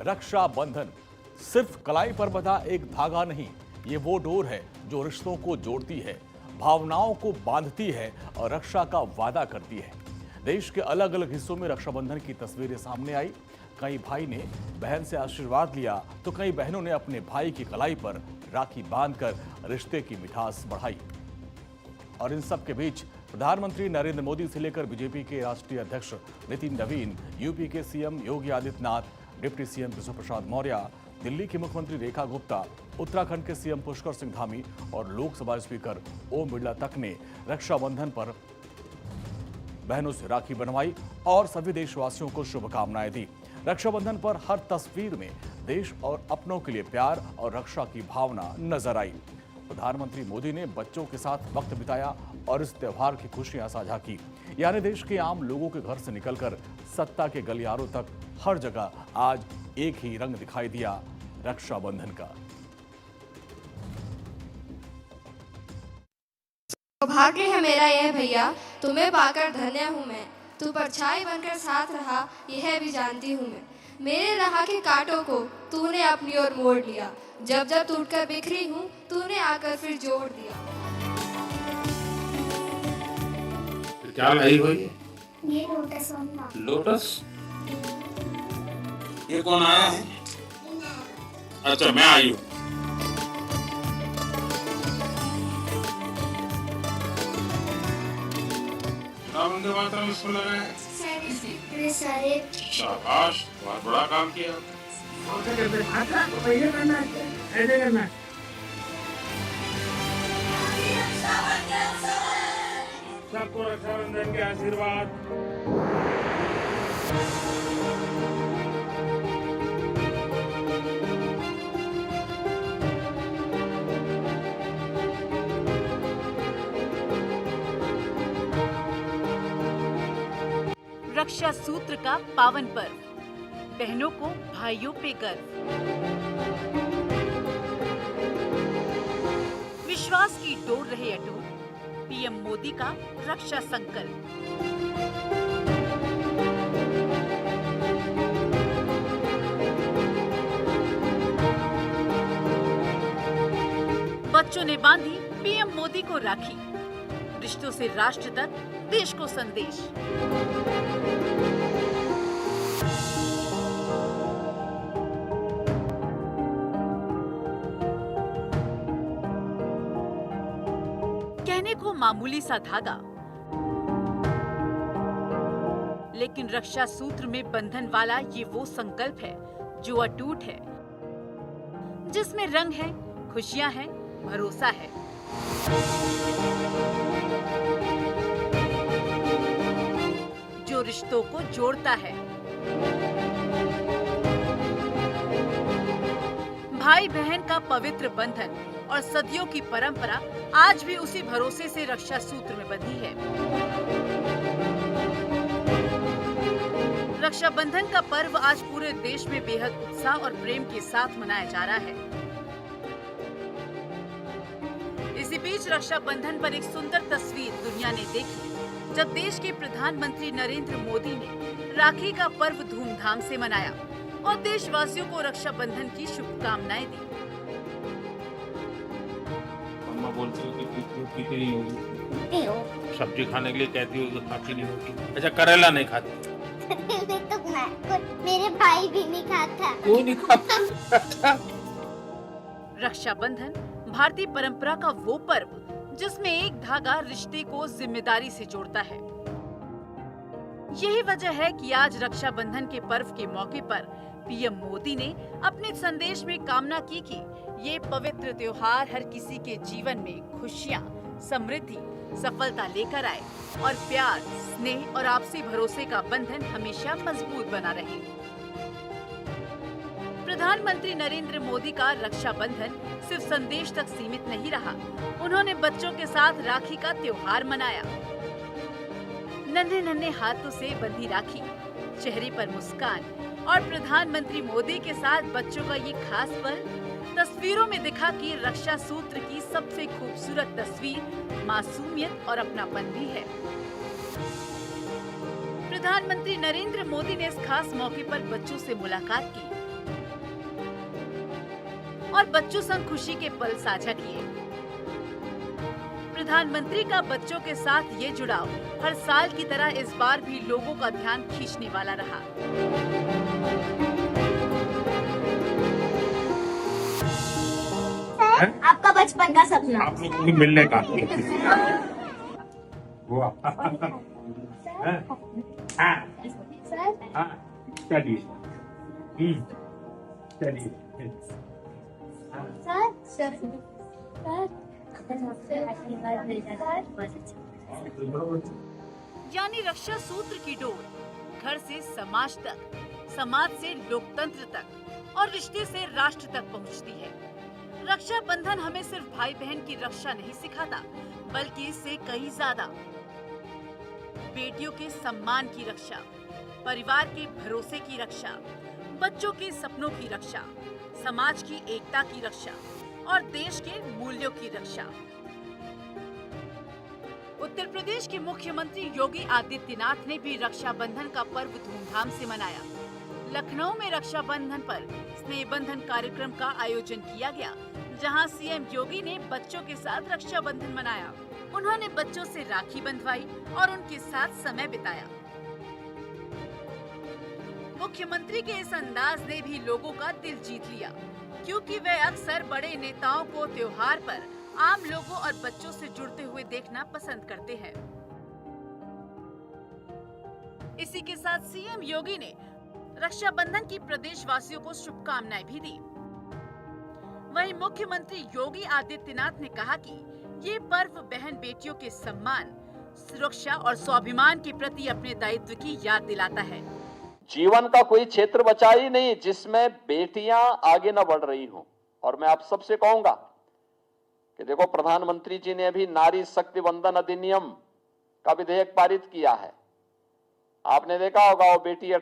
रक्षा बंधन सिर्फ कलाई पर बंधा एक धागा नहीं, ये वो डोर है जो रिश्तों को जोड़ती है, भावनाओं को बांधती है और रक्षा का वादा करती है। देश के अलग अलग हिस्सों में रक्षाबंधन की तस्वीरें सामने आई। कई भाई ने बहन से आशीर्वाद लिया तो कई बहनों ने अपने भाई की कलाई पर राखी बांधकर रिश्ते की मिठास बढ़ाई। और इन सब के बीच प्रधानमंत्री नरेंद्र मोदी से लेकर बीजेपी के राष्ट्रीय अध्यक्ष नितिन नवीन, यूपी के CM Yogi Adityanath, deputy CM Keshav Prasad Maurya, Delhi की मुख्यमंत्री रेखा गुप्ता, उत्तराखंड के सीएम पुष्कर सिंह धामी और लोकसभा स्पीकर ओम बिरला तक ने रक्षाबंधन पर बहनों से राखी बनवाई और सभी देशवासियों को शुभकामनाएं दी। रक्षाबंधन पर हर तस्वीर में देश और अपनों के लिए प्यार और रक्षा की भावना नजर आई। प्रधानमंत्री मोदी ने बच्चों के साथ वक्त बिताया और इस त्योहार की खुशियां साझा की। यानी देश के आम लोगों के घर से निकलकर सत्ता के गलियारों तक हर जगह आज एक ही रंग दिखाई दिया, रक्षाबंधन का। सौभाग्य है मेरा यह भैया, तुम्हें पाकर धन्य हूँ मैं। तू परछाई बनकर साथ रहा, यह भी जानती हूँ मैं। मेरे राह के कांटों को तूने अपनी ओर मोड़ लिया, जब जब टूटकर बिखरी हूँ तूने आकर फिर जोड़ दिया। क्या लाई हुई है? ये लोटस बनना। लोटस? ये कौन आया है? अच्छा, मैं आई हूँ। वंदे मातरम इसको लगा है। सारे शाबाश, बहुत बड़ा काम किया। सबको रक्षाबंधन के आशीर्वाद। रक्षा सूत्र का पावन पर्व, बहनों को भाइयों पे गर्व। विश्वास की डोर रहे अटूट, पीएम मोदी का रक्षा संकल्प। बच्चों ने बांधी पीएम मोदी को राखी, रिश्तों से राष्ट्र तक देश को संदेश। कहने को मामूली सा धागा, लेकिन रक्षा सूत्र में बंधन वाला ये वो संकल्प है जो अटूट है, जिसमें रंग है, खुशियां हैं, भरोसा है। जो रिश्तों को जोड़ता है। भाई बहन का पवित्र बंधन और सदियों की परंपरा आज भी उसी भरोसे से रक्षा सूत्र में बंधी है। रक्षाबंधन का पर्व आज पूरे देश में बेहद उत्साह और प्रेम के साथ मनाया जा रहा है। इसी बीच रक्षाबंधन पर एक सुंदर तस्वीर दुनिया ने देखी, जब देश के प्रधानमंत्री नरेंद्र मोदी ने राखी का पर्व धूमधाम से मनाया और देशवासियों को रक्षाबंधन की शुभकामनाएं दी। अम्मा बोलती हो कि पीती नहीं होगी, सब्जी खाने के लिए कहती हो तो खाती नहीं होगी। अच्छा, करेला नहीं खाती? मेरे भाई भी नहीं खाता। क्यों नहीं खाता? रक्षाबंधन भारतीय परंपरा का वो पर्व जिसमें एक धागा रिश्ते को जिम्मेदारी से जोड़ता है। यही वजह है कि आज रक्षाबंधन के पर्व के मौके पर पीएम मोदी ने अपने संदेश में कामना की कि ये पवित्र त्योहार हर किसी के जीवन में खुशियां, समृद्धि, सफलता लेकर आए और प्यार, स्नेह और आपसी भरोसे का बंधन हमेशा मजबूत बना रहे। प्रधानमंत्री नरेंद्र मोदी का रक्षाबंधन सिर्फ संदेश तक सीमित नहीं रहा, उन्होंने बच्चों के साथ राखी का त्योहार मनाया। नन्हे नन्हे हाथों से बंधी राखी, चेहरे पर मुस्कान और प्रधानमंत्री मोदी के साथ बच्चों का ये खास पल तस्वीरों में दिखा कि रक्षा सूत्र की सबसे खूबसूरत तस्वीर मासूमियत और अपनापन भी है। प्रधानमंत्री नरेंद्र मोदी ने इस खास मौके पर बच्चों से मुलाकात की और बच्चों संग खुशी के पल साझा किए। प्रधानमंत्री का बच्चों के साथ ये जुड़ाव हर साल की तरह इस बार भी लोगों का ध्यान खींचने वाला रहा। आपका बचपन का सपना। आप लोगों को मिलने का वो चलिए चलिए यानी रक्षा सूत्र की डोर घर से समाज तक, समाज से लोकतंत्र तक और रिश्ते से राष्ट्र तक पहुंचती है। रक्षा बंधन हमें सिर्फ भाई बहन की रक्षा नहीं सिखाता, बल्कि इससे कहीं ज्यादा बेटियों के सम्मान की रक्षा, परिवार के भरोसे की रक्षा, बच्चों के सपनों की रक्षा, समाज की एकता की रक्षा और देश के मूल्यों की रक्षा। उत्तर प्रदेश के मुख्यमंत्री योगी आदित्यनाथ ने भी रक्षाबंधन का पर्व धूमधाम से मनाया। लखनऊ में रक्षाबंधन पर स्नेह बंधन कार्यक्रम का आयोजन किया गया, जहां सीएम योगी ने बच्चों के साथ रक्षाबंधन मनाया। उन्होंने बच्चों से राखी बंधवाई और उनके साथ समय बिताया। मुख्यमंत्री के इस अंदाज ने भी लोगों का दिल जीत लिया, क्योंकि वे अक्सर बड़े नेताओं को त्योहार पर आम लोगों और बच्चों से जुड़ते हुए देखना पसंद करते हैं। इसी के साथ सीएम योगी ने रक्षाबंधन की प्रदेशवासियों को शुभकामनाएं भी दी। वहीं मुख्यमंत्री योगी आदित्यनाथ ने कहा कि ये पर्व बहन बेटियों के सम्मान, सुरक्षा और स्वाभिमान के प्रति अपने दायित्व की याद दिलाता है। जीवन का कोई क्षेत्र बचा ही नहीं जिसमें बेटियां आगे न बढ़ रही हों। और मैं आप सबसे कहूंगा कि देखो, प्रधानमंत्री जी ने अभी नारी शक्ति वंदन अधिनियम का विधेयक पारित किया है। आपने देखा होगा, वो बेटी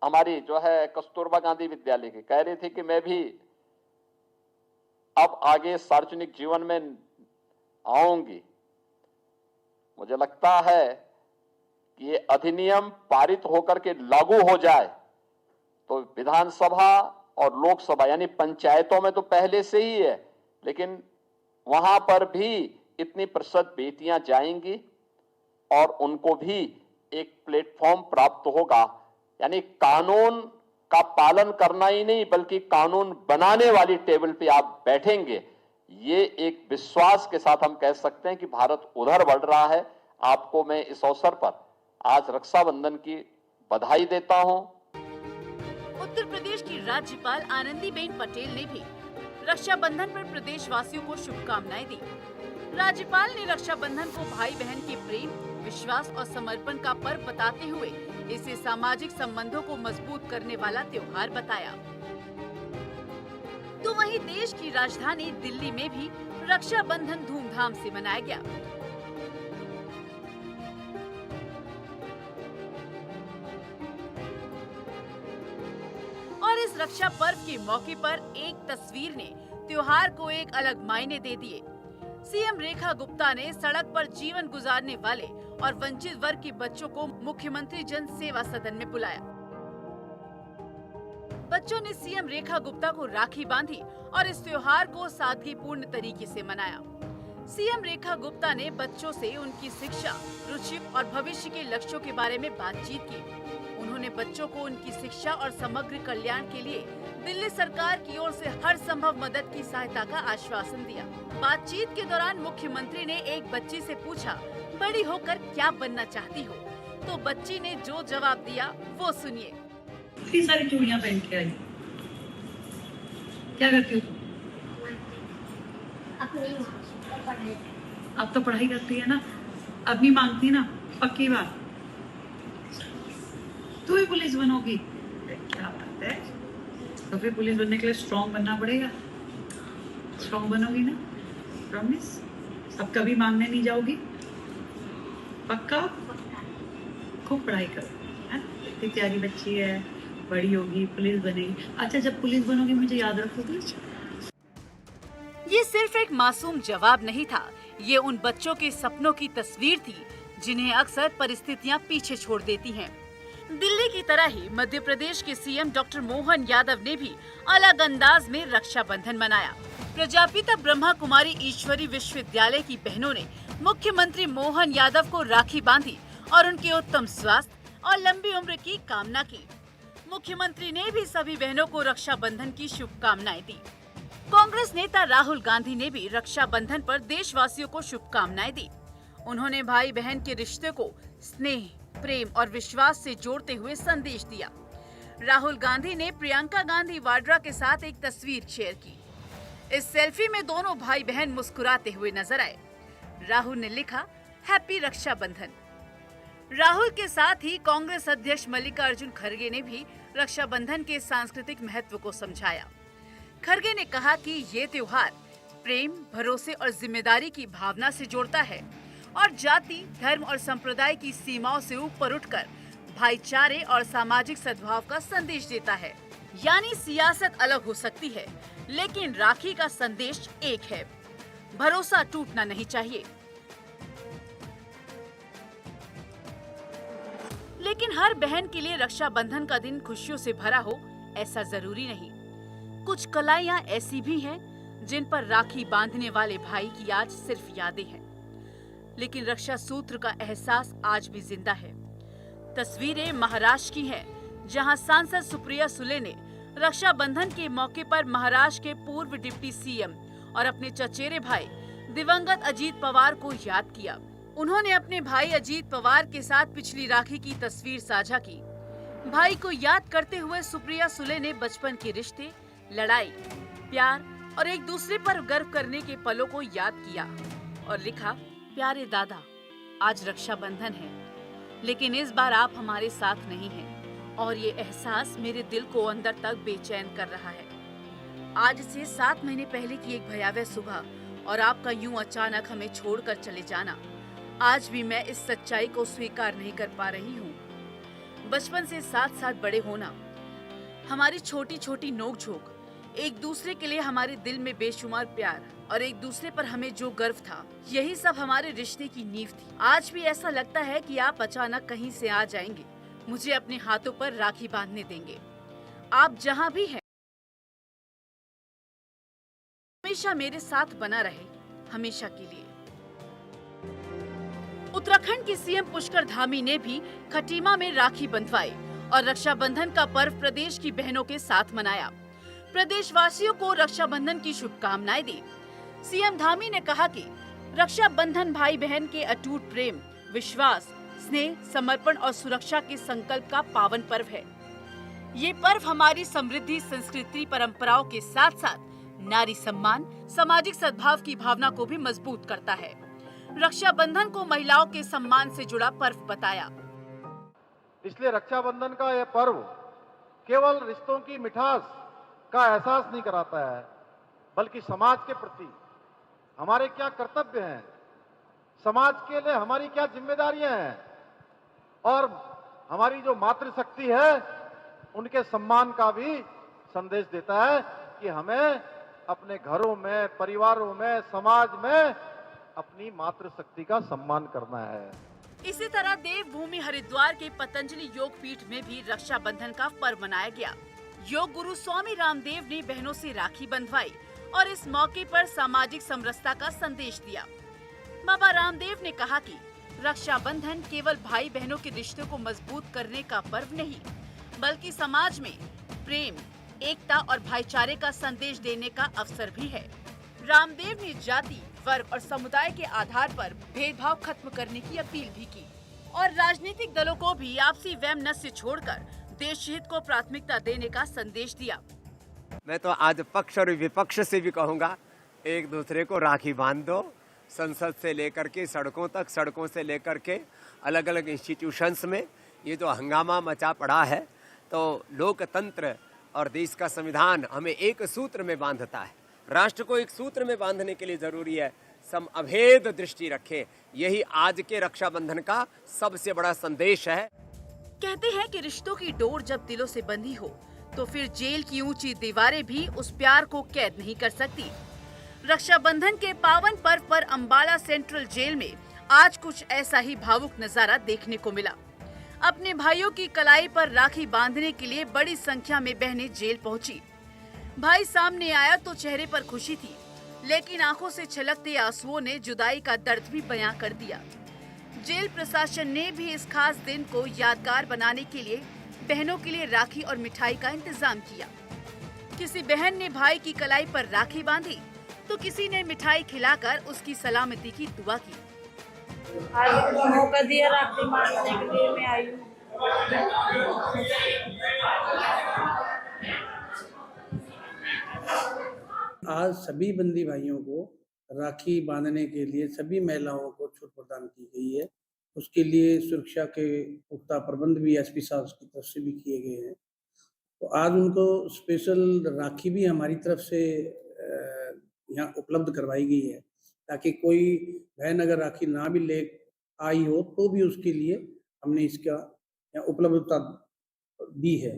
हमारी जो है कस्तूरबा गांधी विद्यालय की कह रही थी कि मैं भी अब आगे सार्वजनिक जीवन में आऊंगी। मुझे लगता है कि ये अधिनियम पारित होकर के लागू हो जाए तो विधानसभा और लोकसभा यानी पंचायतों में तो पहले से ही है, लेकिन वहां पर भी इतनी प्रतिशत बेटियां जाएंगी और उनको भी एक प्लेटफॉर्म प्राप्त होगा। यानी कानून का पालन करना ही नहीं, बल्कि कानून बनाने वाली टेबल पे आप बैठेंगे। ये एक विश्वास के साथ हम कह सकते हैं कि भारत उधर बढ़ रहा है। आपको मैं इस अवसर पर आज रक्षाबंधन की बधाई देता हूं। उत्तर प्रदेश की राज्यपाल आनंदीबेन पटेल ने भी रक्षाबंधन पर प्रदेशवासियों को शुभकामनाएं दी। राज्यपाल ने रक्षाबंधन को भाई बहन के प्रेम, विश्वास और समर्पण का पर्व बताते हुए इसे सामाजिक संबंधों को मजबूत करने वाला त्योहार बताया। तो वहीं देश की राजधानी दिल्ली में भी रक्षाबंधन धूमधाम से मनाया गया। और इस रक्षा पर्व के मौके पर एक तस्वीर ने त्योहार को एक अलग मायने दे दिए। सीएम रेखा गुप्ता ने सड़क पर जीवन गुजारने वाले और वंचित वर्ग के बच्चों को मुख्यमंत्री जन सेवा सदन में बुलाया। बच्चों ने सीएम रेखा गुप्ता को राखी बांधी और इस त्योहार को सादगीपूर्ण तरीके से मनाया। सीएम रेखा गुप्ता ने बच्चों से उनकी शिक्षा, रुचि और भविष्य के लक्ष्यों के बारे में बातचीत की। उन्होंने बच्चों को उनकी शिक्षा और समग्र कल्याण के लिए दिल्ली सरकार की ओर से हर संभव मदद की सहायता का आश्वासन दिया। बातचीत के दौरान मुख्यमंत्री ने एक बच्ची से पूछा, बड़ी होकर क्या बनना चाहती हो? तो बच्ची ने जो जवाब दिया वो सुनिए। इतनी सारी चूड़ियां पहन के आई, क्या करती हो? अब तो पढ़ाई करती है ना, अब नहीं मांगती ना, पक्की बात। तू ही पुलिस बनोगी? क्या बात है, तो फिर पुलिस बनने के लिए स्ट्रॉन्ग बनना पड़ेगा। स्ट्रॉन्ग बनोगी ना, प्रॉमिस? अब कभी मांगने नहीं जाओगी? पक्का? खूब पढ़ाई करो, है? इतनी प्यारी बच्ची है, बड़ी होगी, पुलिस बनेगी। अच्छा, जब पुलिस बनोगी मुझे याद रखोगी? ये सिर्फ एक मासूम जवाब नहीं था, ये उन बच्चों के सपनों की तस्वीर थी जिन्हें अक्सर परिस्थितियां पीछे छोड़ देती हैं। दिल्ली की तरह ही मध्य प्रदेश के सीएम डॉक्टर मोहन यादव ने भी अलग अंदाज में रक्षाबंधन मनाया। प्रजापिता ब्रह्मा कुमारी ईश्वरी विश्वविद्यालय की बहनों ने मुख्यमंत्री मोहन यादव को राखी बांधी और उनके उत्तम स्वास्थ्य और लंबी उम्र की कामना की। मुख्यमंत्री ने भी सभी बहनों को रक्षाबंधन की शुभकामनाएं दी। कांग्रेस नेता राहुल गांधी ने भी रक्षाबंधन पर देशवासियों को शुभकामनाएं दी। उन्होंने भाई बहन के रिश्ते को स्नेह, प्रेम और विश्वास से जोड़ते हुए संदेश दिया। राहुल गांधी ने प्रियंका गांधी वाड्रा के साथ एक तस्वीर शेयर की। इस सेल्फी में दोनों भाई बहन मुस्कुराते हुए नजर आए। राहुल ने लिखा, हैप्पी रक्षाबंधन। राहुल के साथ ही कांग्रेस अध्यक्ष मल्लिकार्जुन खड़गे ने भी रक्षाबंधन के सांस्कृतिक महत्व को समझाया। खड़गे ने कहा कि ये त्योहार प्रेम, भरोसे और जिम्मेदारी की भावना से जोड़ता है और जाति, धर्म और संप्रदाय की सीमाओं से ऊपर उठकर भाईचारे और सामाजिक सद्भाव का संदेश देता है। यानी सियासत अलग हो सकती है, लेकिन राखी का संदेश एक है, भरोसा टूटना नहीं चाहिए। लेकिन हर बहन के लिए रक्षाबंधन का दिन खुशियों से भरा हो, ऐसा जरूरी नहीं। कुछ कलाइयां ऐसी भी हैं जिन पर राखी बांधने वाले भाई की आज सिर्फ यादें हैं, लेकिन रक्षा सूत्र का एहसास आज भी जिंदा है। तस्वीरें महाराष्ट्र की हैं, जहां सांसद सुप्रिया सुले ने रक्षाबंधन के मौके पर महाराष्ट्र के पूर्व डिप्टी सीएम और अपने चचेरे भाई दिवंगत अजीत पवार को याद किया। उन्होंने अपने भाई अजीत पवार के साथ पिछली राखी की तस्वीर साझा की। भाई को याद करते हुए सुप्रिया सुले ने बचपन के रिश्ते, लड़ाई, प्यार और एक दूसरे पर गर्व करने के पलों को याद किया और लिखा, प्यारे दादा, आज रक्षाबंधन है, लेकिन इस बार आप हमारे साथ नहीं हैं और ये एहसास मेरे दिल को अंदर तक बेचैन कर रहा है। आज से 7 महीने पहले की एक भयावह सुबह और आपका यूं अचानक हमें छोड़कर चले जाना, आज भी मैं इस सच्चाई को स्वीकार नहीं कर पा रही हूँ। बचपन से साथ साथ बड़े होना, हमारी छोटी छोटी नोक-झोंक, एक दूसरे के लिए हमारे दिल में बेशुमार प्यार और एक दूसरे पर हमें जो गर्व था, यही सब हमारे रिश्ते की नींव थी। आज भी ऐसा लगता है कि आप अचानक कहीं से आ जाएंगे, मुझे अपने हाथों पर राखी बांधने देंगे। आप जहाँ भी हैं, हमेशा मेरे साथ बना रहे, हमेशा के लिए। उत्तराखंड के सीएम पुष्कर धामी ने भी खटीमा में राखी बंधवाई और रक्षाबंधन का पर्व प्रदेश की बहनों के साथ मनाया। प्रदेशवासियों को रक्षाबंधन की शुभकामनाएं दी। सीएम धामी ने कहा कि रक्षाबंधन भाई बहन के अटूट प्रेम, विश्वास, स्नेह, समर्पण और सुरक्षा के संकल्प का पावन पर्व है। ये पर्व हमारी समृद्धि, संस्कृति, परंपराओं के साथ साथ नारी सम्मान, सामाजिक सद्भाव की भावना को भी मजबूत करता है। रक्षाबंधन को महिलाओं के सम्मान से जुड़ा पर्व बताया। इसलिए रक्षाबंधन का यह पर्व केवल रिश्तों की मिठास का एहसास नहीं कराता है, बल्कि समाज के प्रति हमारे क्या कर्तव्य हैं, समाज के लिए हमारी क्या जिम्मेदारियां हैं और हमारी जो मातृशक्ति है उनके सम्मान का भी संदेश देता है कि हमें अपने घरों में, परिवारों में, समाज में अपनी मातृशक्ति का सम्मान करना है। इसी तरह देवभूमि हरिद्वार के पतंजलि योग पीठ में भी रक्षाबंधन का पर्व मनाया गया। योग गुरु स्वामी रामदेव ने बहनों से राखी बंधवाई और इस मौके पर सामाजिक समरसता का संदेश दिया। बाबा रामदेव ने कहा कि रक्षाबंधन केवल भाई बहनों के रिश्ते को मजबूत करने का पर्व नहीं, बल्कि समाज में प्रेम, एकता और भाईचारे का संदेश देने का अवसर भी है। रामदेव ने जाति, वर्ग और समुदाय के आधार पर भेदभाव खत्म करने की अपील भी की और राजनीतिक दलों को भी आपसी वैमनस्य से छोड़कर देश हित को प्राथमिकता देने का संदेश दिया। मैं तो आज पक्ष और विपक्ष से भी कहूँगा, एक दूसरे को राखी बांध दो। संसद से लेकर के सड़कों तक, सड़कों से लेकर के अलग अलग इंस्टीट्यूशंस में ये जो हंगामा मचा पड़ा है, तो लोकतंत्र और देश का संविधान हमें एक सूत्र में बांधता है। राष्ट्र को एक सूत्र में बांधने के लिए जरूरी है सम अभेद दृष्टि रखे। यही आज के रक्षाबंधन का सबसे बड़ा संदेश है। कहते हैं कि रिश्तों की डोर जब दिलों से बंधी हो तो फिर जेल की ऊंची दीवारें भी उस प्यार को कैद नहीं कर सकती। रक्षाबंधन के पावन पर्व पर अंबाला सेंट्रल जेल में आज कुछ ऐसा ही भावुक नजारा देखने को मिला। अपने भाइयों की कलाई पर राखी बांधने के लिए बड़ी संख्या में बहनें जेल पहुंची। भाई सामने आया तो चेहरे पर खुशी थी, लेकिन आंखों से छलकते आंसुओं ने जुदाई का दर्द भी बयां कर दिया। जेल प्रशासन ने भी इस खास दिन को यादगार बनाने के लिए बहनों के लिए राखी और मिठाई का इंतजाम किया। किसी बहन ने भाई की कलाई पर राखी बांधी तो किसी ने मिठाई खिलाकर उसकी सलामती की दुआ की। आज मौका दिया राखी बांधने के लिए मैं आई हूँ। आज सभी बंदी भाइयों को राखी बांधने के लिए सभी महिलाओं को छूट प्रदान की गई है। उसके लिए सुरक्षा के पुख्ता प्रबंध भी एसपी साहब की तरफ से भी किए गए हैं। तो आज उनको स्पेशल राखी भी हमारी तरफ से यहाँ उपलब्ध करवाई गई है, ताकि कोई बहन अगर राखी ना भी ले आई हो तो भी उसके लिए हमने इसका यहाँ उपलब्धता दी है।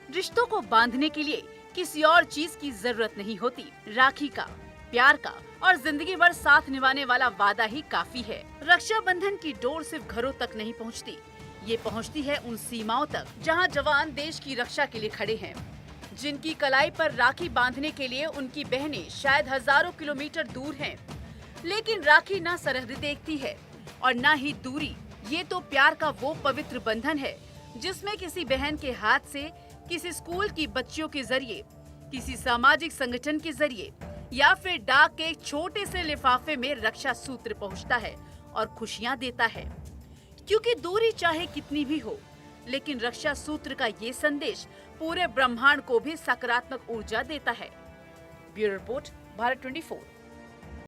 रिश्तों को बांधने के लिए किसी और चीज की जरूरत नहीं होती। राखी का, प्यार का और जिंदगी भर साथ निभाने वाला वादा ही काफी है। रक्षाबंधन की डोर सिर्फ घरों तक नहीं पहुंचती, ये पहुंचती है उन सीमाओं तक जहां जवान देश की रक्षा के लिए खड़े हैं, जिनकी कलाई पर राखी बांधने के लिए उनकी बहनें शायद हजारों किलोमीटर दूर हैं। लेकिन राखी ना सरहद देखती है और ना ही दूरी। ये तो प्यार का वो पवित्र बंधन है जिसमें किसी बहन के हाथ से किसी स्कूल की बच्चियों के जरिए, किसी सामाजिक संगठन के जरिए या फिर डाक के एक छोटे से लिफाफे में रक्षा सूत्र पहुंचता है और खुशियां देता है। क्योंकि दूरी चाहे कितनी भी हो, लेकिन रक्षा सूत्र का ये संदेश पूरे ब्रह्मांड को भी सकारात्मक ऊर्जा देता है। Bureau report, Bharat 24।